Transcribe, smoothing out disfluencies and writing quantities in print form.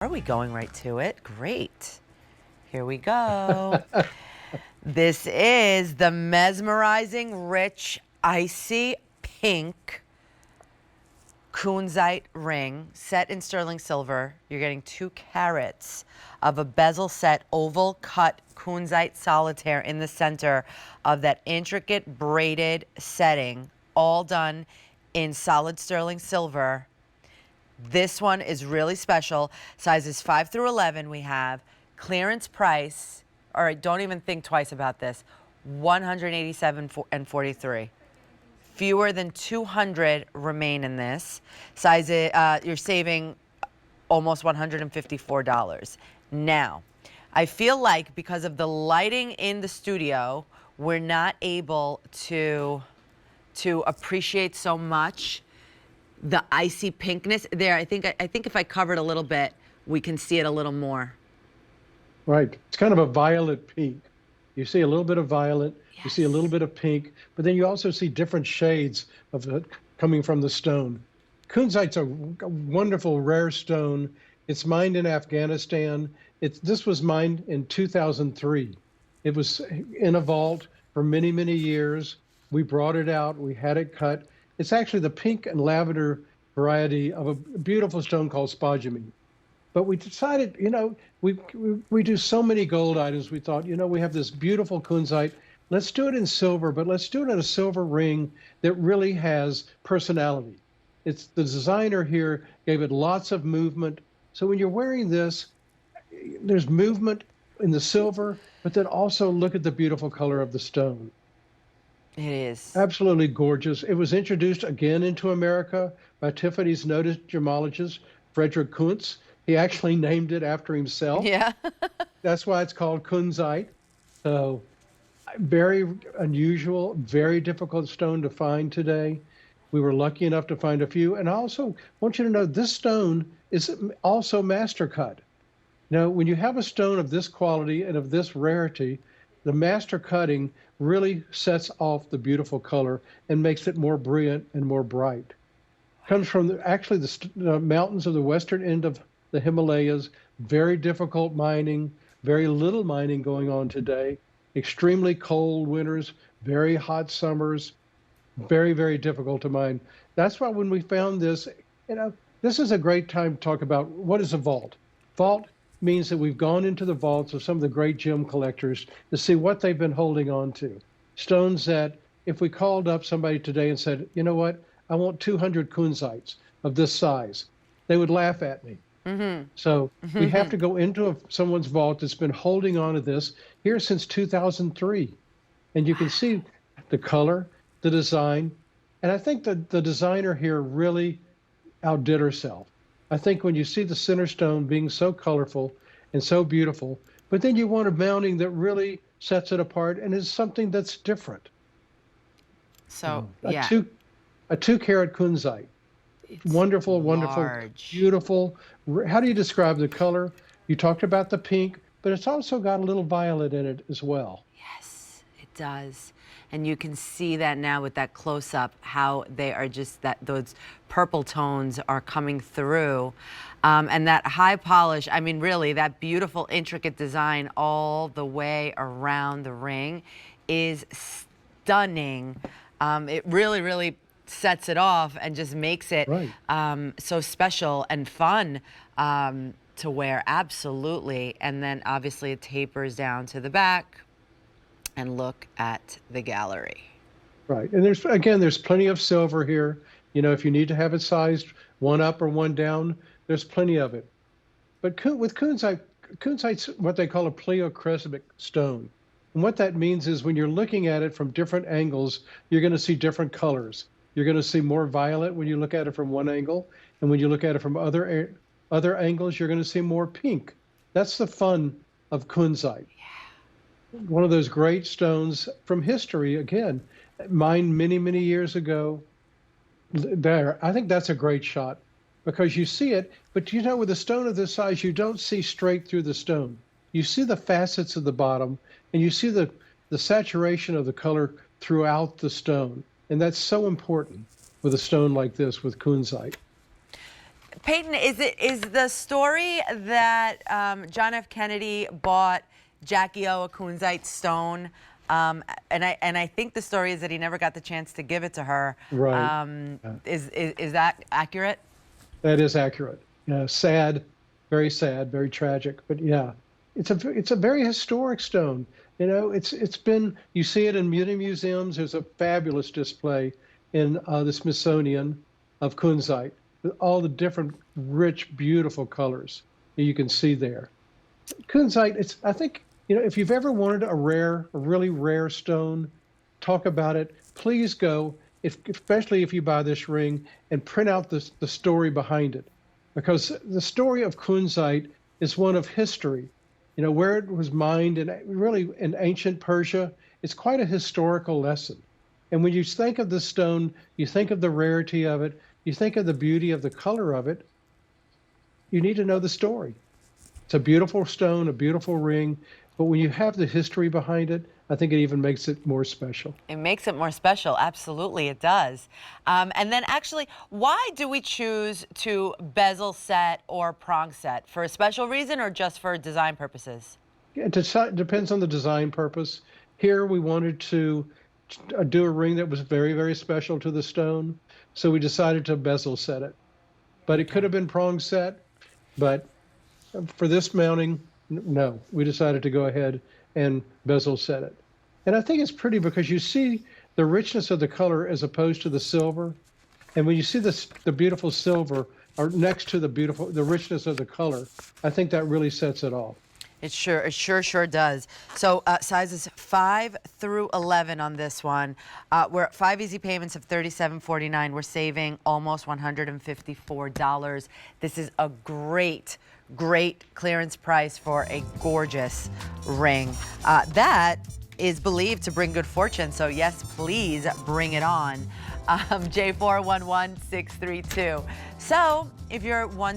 Are we going right to it? Great. Here we go. This is the mesmerizing, rich, icy pink Kunzite ring set in sterling silver. You're getting 2 carats of a bezel set oval cut Kunzite solitaire in the center of that intricate braided setting, all done in solid sterling silver. This one is really special. Sizes 5 through 11 we have. Clearance price, all right, don't even think twice about this, $187.43. Fewer than 200 remain in this. You're saving almost $154. Now, I feel like because of the lighting in the studio, we're not able to appreciate so much the icy pinkness there. I think if I cover it a little bit, we can see it a little more. Right. It's kind of a violet pink. You see a little bit of violet, Yes. You see a little bit of pink, but then you also see different shades of it coming from the stone. Kunzite's a wonderful, rare stone. It's mined in Afghanistan. This was mined in 2003. It was in a vault for many, many years. We brought it out. We had it cut. It's actually the pink and lavender variety of a beautiful stone called spodumene. But we decided, we do so many gold items. We thought, we have this beautiful Kunzite. Let's do it in silver, but let's do it in a silver ring that really has personality. It's the designer here gave it lots of movement. So when you're wearing this, there's movement in the silver, but then also look at the beautiful color of the stone. It is. Absolutely gorgeous. It was introduced again into America by Tiffany's noted gemologist, Frederick Kuntz. He actually named it after himself. Yeah. That's why it's called Kunzite. So very unusual, very difficult stone to find today. We were lucky enough to find a few. And I also want you to know this stone is also master cut. Now, when you have a stone of this quality and of this rarity, the master cutting really sets off the beautiful color and makes it more brilliant and more bright. Comes from the mountains of the western end of the Himalayas, very difficult mining, very little mining going on today, extremely cold winters, very hot summers, very, very difficult to mine. That's why when we found this, this is a great time to talk about what is a vault. Vault means that we've gone into the vaults of some of the great gem collectors to see what they've been holding on to. Stones that if we called up somebody today and said, you know what, I want 200 Kunzites of this size, they would laugh at me. Mm-hmm. So we have to go into someone's vault that's been holding on to this here since 2003. And you can see the color, the design. And I think that the designer here really outdid herself. I think when you see the center stone being so colorful and so beautiful, but then you want a mounting that really sets it apart and is something that's different. So, a yeah. A 2-carat Kunzite. It's wonderful, wonderful, large. beautiful. How do you describe the color? You talked about the pink, but it's also got a little violet in it as well. Yes, it does. And you can see that now with that close-up, how they are just those purple tones are coming through. And that high polish, I mean, really, that beautiful, intricate design all the way around the ring is stunning. It really, really sets it off and just makes it right. So special and fun to wear, absolutely. And then obviously it tapers down to the back. And look at the gallery. Right, and there's plenty of silver here. If you need to have it sized one up or one down, there's plenty of it. But with Kunzite's what they call a pleochromic stone. And what that means is when you're looking at it from different angles, you're going to see different colors. You're going to see more violet when you look at it from one angle, and when you look at it from other angles, you're going to see more pink. That's the fun of Kunzite. One of those great stones from history, again, mined many, many years ago. There, I think that's a great shot because you see it, but with a stone of this size, you don't see straight through the stone. You see the facets of the bottom, and you see the saturation of the color throughout the stone. And that's so important with a stone like this, with Kunzite. Peyton, is the story that John F. Kennedy bought Jackie O a Kunzite stone, and I think the story is that he never got the chance to give it to her. Right. Is that accurate? That is accurate. Yeah, sad, very tragic. But yeah, it's a very historic stone. You know, it's been, you see it in many museums. There's a fabulous display in the Smithsonian of Kunzite with all the different rich, beautiful colors that you can see there. Kunzite, I think, you know, if you've ever wanted a really rare stone, talk about it. Please go, especially if you buy this ring, and print out the story behind it, because the story of Kunzite is one of history. You know, where it was mined, and really in ancient Persia, it's quite a historical lesson. And when you think of the stone, you think of the rarity of it, you think of the beauty of the color of it, you need to know the story. It's a beautiful stone, a beautiful ring, but when you have the history behind it, I think it even makes it more special. It makes it more special. Absolutely, it does. And then actually, why do we choose to bezel set or prong set? For a special reason or just for design purposes? It depends on the design purpose. Here we wanted to do a ring that was very special to the stone, so we decided to bezel set it. But it could have been prong set, but for this mounting, no, we decided to go ahead and bezel set it. And I think it's pretty because you see the richness of the color as opposed to the silver. And when you see the beautiful silver or next to the richness of the color, I think that really sets it off. It sure does. So sizes 5 through 11 on this one. We're at 5 easy payments of $37.49. We're saving almost $154. This is a great clearance price for a gorgeous ring. That is believed to bring good fortune. So yes, please bring it on. J411632. So if you're one